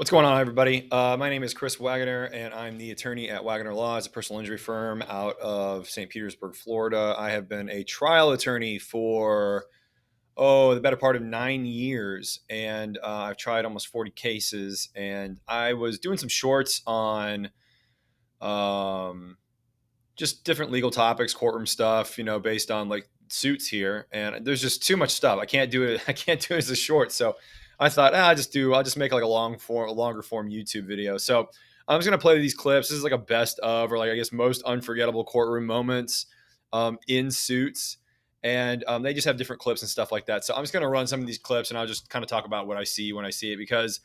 What's going on, everybody? My name is Chris Wagner, and I'm the attorney at Wagner Law. It's a personal injury firm out of St. Petersburg, Florida. I have been a trial attorney for, the better part of 9 years, and I've tried almost 40 cases. And I was doing some shorts on um, just different legal topics, courtroom stuff, based on like suits here. And there's just too much stuff. I can't do it. I can't do it as a short. So I thought, I'll just make like a longer form YouTube video. So I'm just gonna play these clips. This is like a best of, or like I guess most unforgettable courtroom moments in suits. And they just have different clips and stuff like that. So I'm just gonna run some of these clips, and I'll just kind of talk about what I see when I see it, because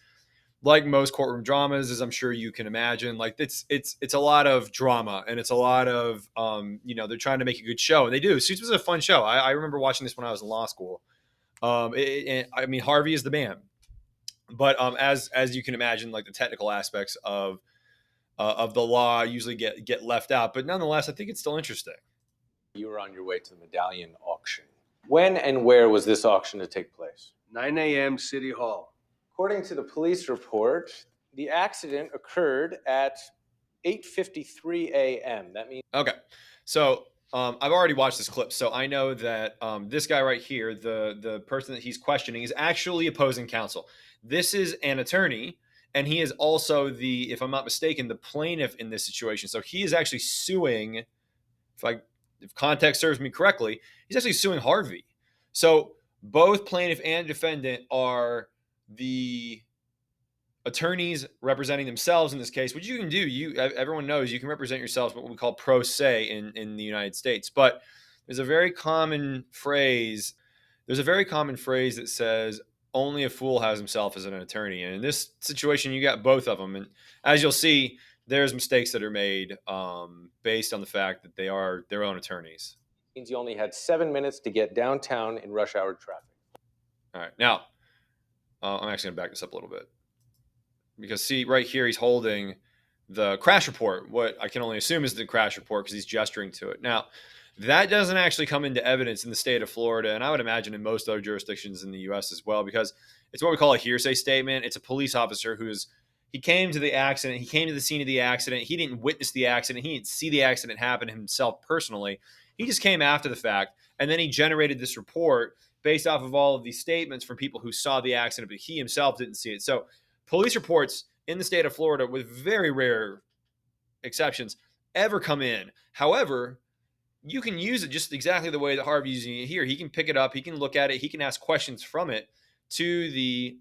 like most courtroom dramas, as I'm sure you can imagine, like it's a lot of drama, and it's a lot of they're trying to make a good show, and they do. Suits was a fun show. I remember watching this when I was in law school. I mean, Harvey is the man, but as you can imagine, like the technical aspects of the law usually get left out. But nonetheless, I think it's still interesting. You were on your way to the medallion auction. When and where was this auction to take place? 9 a.m. City Hall. According to the police report, the accident occurred at 8:53 a.m. That means Okay, so I've already watched this clip, so I know that this guy right here, the person that he's questioning, is actually opposing counsel. This is an attorney, and he is also the, if I'm not mistaken, the plaintiff in this situation. So he is actually suing. If context serves me correctly, he's actually suing Harvey. So both plaintiff and defendant are the attorneys representing themselves in this case, which you can do. Everyone knows you can represent yourselves, what we call pro se in the United States. But there's a very common phrase. There's a very common phrase that says only a fool has himself as an attorney. And in this situation, you got both of them. And as you'll see, there's mistakes that are made based on the fact that they are their own attorneys. means you only had 7 minutes to get downtown in rush hour traffic. All right, now I'm actually gonna back this up a little bit, because see right here, he's holding the crash report, what I can only assume is the crash report, because he's gesturing to it. Now, that doesn't actually come into evidence in the state of Florida, and I would imagine in most other jurisdictions in the U.S. as well, because it's what we call a hearsay statement. It's a police officer he came to the accident, he came to the scene of the accident, he didn't witness the accident, he didn't see the accident happen himself personally. He just came after the fact, and then he generated this report based off of all of these statements from people who saw the accident, but he himself didn't see it. So police reports in the state of Florida, with very rare exceptions, ever come in. However, you can use it just exactly the way that Harvey's using it here. He can pick it up, he can look at it, he can ask questions from it to the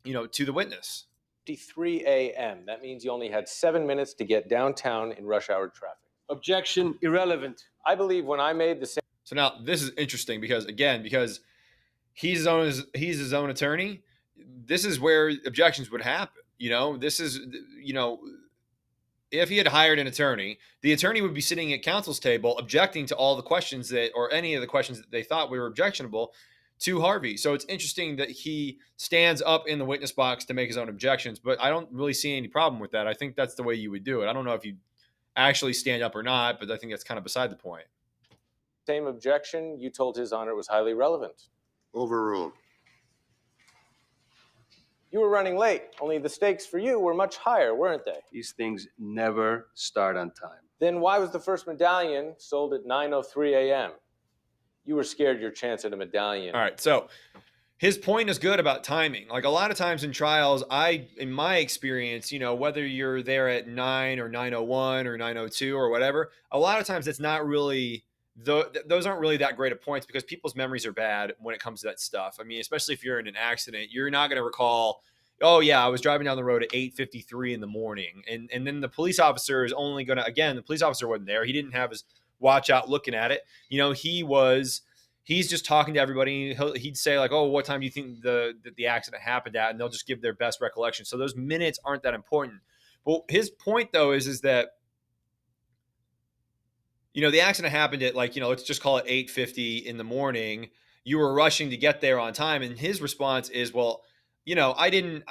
to the witness. 3 a.m. That means you only had 7 minutes to get downtown in rush hour traffic. Objection, irrelevant. I believe when I made the same. So now this is interesting, because he's his own attorney. This is where objections would happen. This is, if he had hired an attorney, the attorney would be sitting at counsel's table objecting to all the questions that, or any of the questions that they thought were objectionable to Harvey. So it's interesting that he stands up in the witness box to make his own objections, but I don't really see any problem with that. I think that's the way you would do it. I don't know if you actually stand up or not, but I think that's kind of beside the point. Same objection, you told His Honor it was highly relevant. Overruled. You were running late, only the stakes for you were much higher, weren't they? These things never start on time. Then why was the first medallion sold at 9:03 a.m.? You were scared your chance at a medallion. All right, so his point is good about timing. Like a lot of times in trials, in my experience, whether you're there at 9 or 9:01 or 9:02 or whatever, a lot of times it's not really, those aren't really that great of points, because people's memories are bad when it comes to that stuff. I mean, especially if you're in an accident, you're not going to recall, oh yeah, I was driving down the road at 8:53 in the morning. And then the police officer is only going to, again, the police officer wasn't there. He didn't have his watch out looking at it. He's just talking to everybody. He'd say like, oh, what time do you think the accident happened at? And they'll just give their best recollection. So those minutes aren't that important. But his point though is that, the accident happened at let's just call it 8:50 in the morning. You were rushing to get there on time. And his response is, well, I didn't,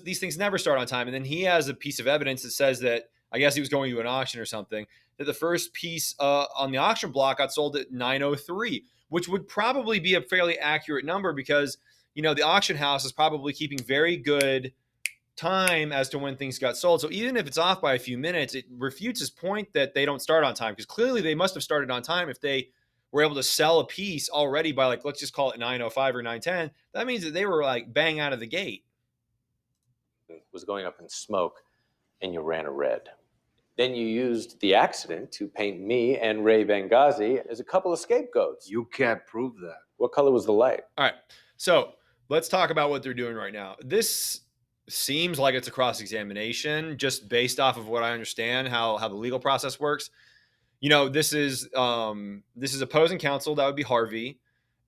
these things never start on time. And then he has a piece of evidence that says that, I guess he was going to an auction or something, that the first piece on the auction block got sold at 9:03, which would probably be a fairly accurate number, because the auction house is probably keeping very good time as to when things got sold. So even if it's off by a few minutes, it refutes his point that they don't start on time, because clearly they must have started on time if they were able to sell a piece already by, like, let's just call it 9:05 or 9:10. That means that they were like bang out of the gate. Was going up in smoke, and you ran a red. Then you used the accident to paint me and Ray Benghazi as a couple of scapegoats. You can't prove that. What color was the light? All right. So let's talk about what they're doing right now. This seems like it's a cross-examination, just based off of what I understand how the legal process works. This is opposing counsel, that would be Harvey,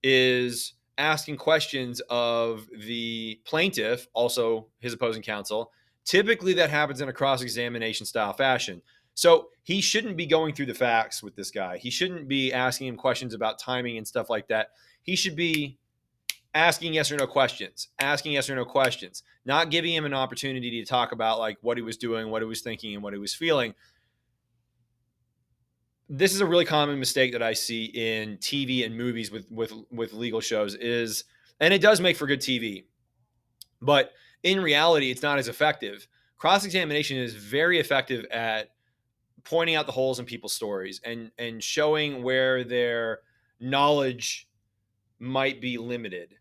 is asking questions of the plaintiff, also his opposing counsel. Typically that happens in a cross-examination style fashion. So he shouldn't be going through the facts with this guy. He shouldn't be asking him questions about timing and stuff like that. He should be asking yes or no questions, not giving him an opportunity to talk about like what he was doing, what he was thinking, and what he was feeling. This is a really common mistake that I see in TV and movies with legal shows and it does make for good TV, but in reality, it's not as effective. Cross-examination is very effective at pointing out the holes in people's stories and showing where their knowledge might be limited,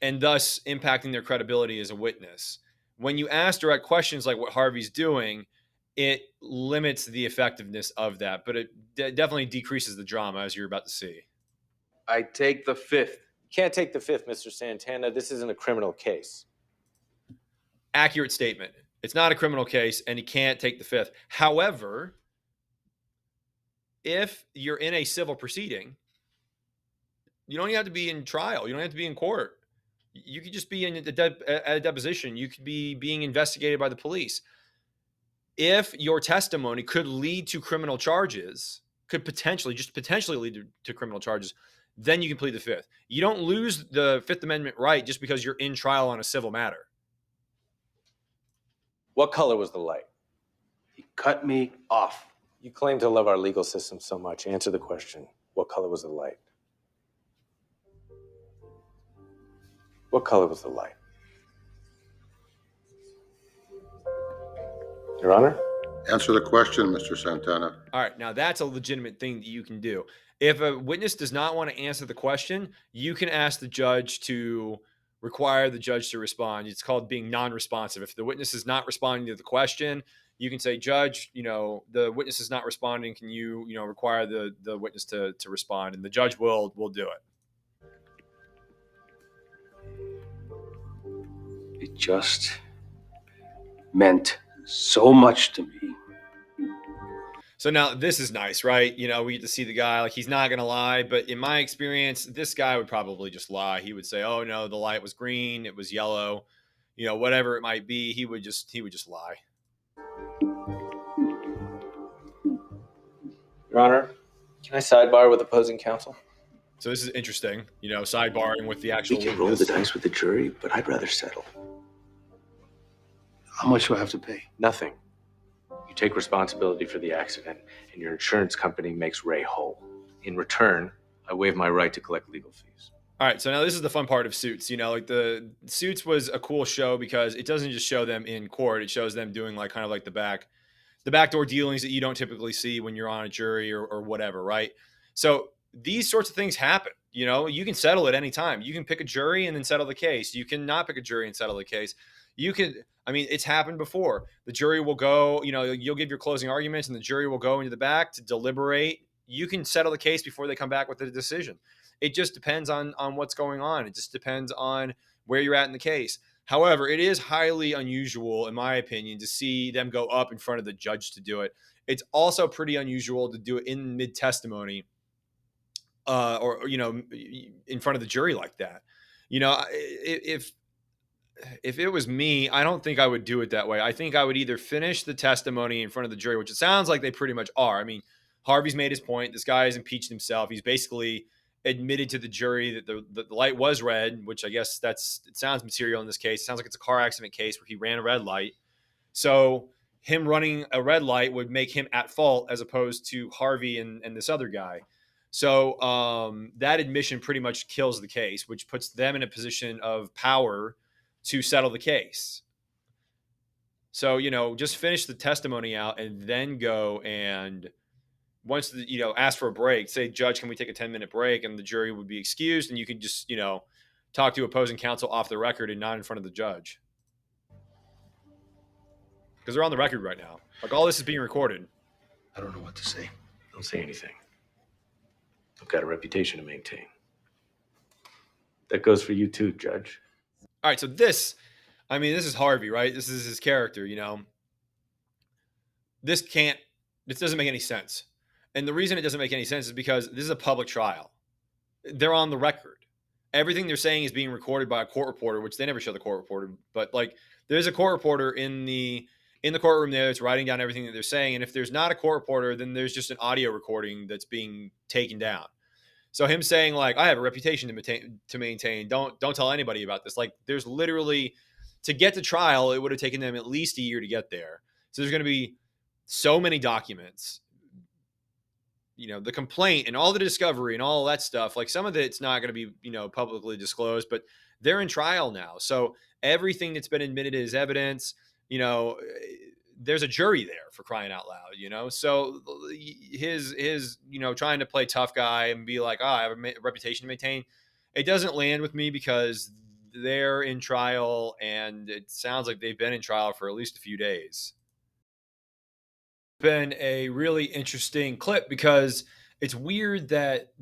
and thus impacting their credibility as a witness. When you ask direct questions like what Harvey's doing, it limits the effectiveness of that, but it definitely decreases the drama, as you're about to see. I take the fifth. Can't take the fifth, Mr. Santana. This isn't a criminal case. Accurate statement. It's not a criminal case, and he can't take the fifth. However, if you're in a civil proceeding, you don't have to be in trial. You don't have to be in court. You could just be in a deposition. You could be being investigated by the police. If your testimony could lead to criminal charges, could potentially lead to criminal charges, then you can plead the fifth. You don't lose the Fifth Amendment right just because you're in trial on a civil matter. What color was the light? He cut me off. You claim to love our legal system so much. Answer the question. What color was the light? What color was the light? Your Honor? Answer the question, Mr. Santana. All right, now that's a legitimate thing that you can do. If a witness does not want to answer the question, you can ask the judge to require the judge to respond. It's called being non-responsive. If the witness is not responding to the question, you can say, Judge, the witness is not responding. Can you, require the witness to respond? And the judge will do it. It just meant so much to me. So now this is nice, right? We get to see the guy, like, he's not going to lie. But in my experience, this guy would probably just lie. He would say, oh, no, the light was green. It was yellow, whatever it might be. He would just lie. Your Honor, can I sidebar with opposing counsel? So this is interesting, sidebarring with the actual We can roll the dice with the jury, but I'd rather settle. How much do I have to pay? Nothing. You take responsibility for the accident, and your insurance company makes Ray whole. In return, I waive my right to collect legal fees. All right, so now this is the fun part of Suits. Like the Suits was a cool show because it doesn't just show them in court; it shows them doing like kind of like the backdoor dealings that you don't typically see when you're on a jury or whatever, right? So these sorts of things happen. You can settle at any time. You can pick a jury and then settle the case. You can not pick a jury and settle the case. It's happened before. The jury will go, you'll give your closing arguments and the jury will go into the back to deliberate. You can settle the case before they come back with a decision. It just depends on what's going on. It just depends on where you're at in the case. However, it is highly unusual, in my opinion, to see them go up in front of the judge to do it. It's also pretty unusual to do it in mid-testimony or in front of the jury like that. If it was me, I don't think I would do it that way. I think I would either finish the testimony in front of the jury, which it sounds like they pretty much are. Harvey's made his point. This guy has impeached himself. He's basically admitted to the jury that the light was red, which I guess it sounds material in this case. It sounds like it's a car accident case where he ran a red light. So him running a red light would make him at fault as opposed to Harvey and this other guy. So that admission pretty much kills the case, which puts them in a position of power to settle the case. So, just finish the testimony out and then go and once ask for a break, say, Judge, can we take a 10-minute break? And the jury would be excused and you can just, talk to opposing counsel off the record and not in front of the judge. Because they're on the record right now. Like, all this is being recorded. I don't know what to say. Don't say anything. I've got a reputation to maintain. That goes for you too, Judge. All right, so this is Harvey, right? This is his character, This doesn't make any sense. And the reason it doesn't make any sense is because this is a public trial. They're on the record. Everything they're saying is being recorded by a court reporter, which they never show the court reporter, but like there's a court reporter in the courtroom there that's writing down everything that they're saying. And if there's not a court reporter, then there's just an audio recording that's being taken down. So him saying like, I have a reputation to maintain. Don't tell anybody about this. Like there's literally, to get to trial, it would have taken them at least a year to get there. So there's going to be so many documents, the complaint and all the discovery and all that stuff. Like some of it's not going to be, publicly disclosed, but they're in trial now. So everything that's been admitted as evidence, there's a jury there, for crying out loud, so his trying to play tough guy and be like, I have a reputation to maintain. It doesn't land with me because they're in trial and it sounds like they've been in trial for at least a few days. Been a really interesting clip because it's weird that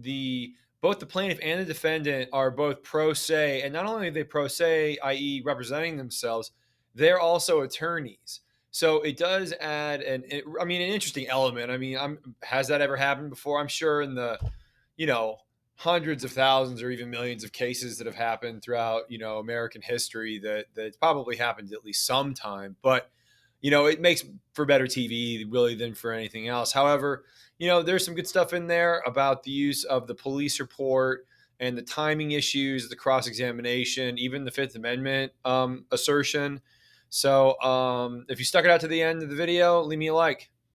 both the plaintiff and the defendant are both pro se, and not only are they pro se, i.e. representing themselves, they're also attorneys. So it does add an interesting element. Has that ever happened before? I'm sure in the, hundreds of thousands or even millions of cases that have happened throughout, American history that it's probably happened at least sometime. But, it makes for better TV really than for anything else. However, there's some good stuff in there about the use of the police report and the timing issues, the cross-examination, even the Fifth Amendment assertion. So if you stuck it out to the end of the video, leave me a like.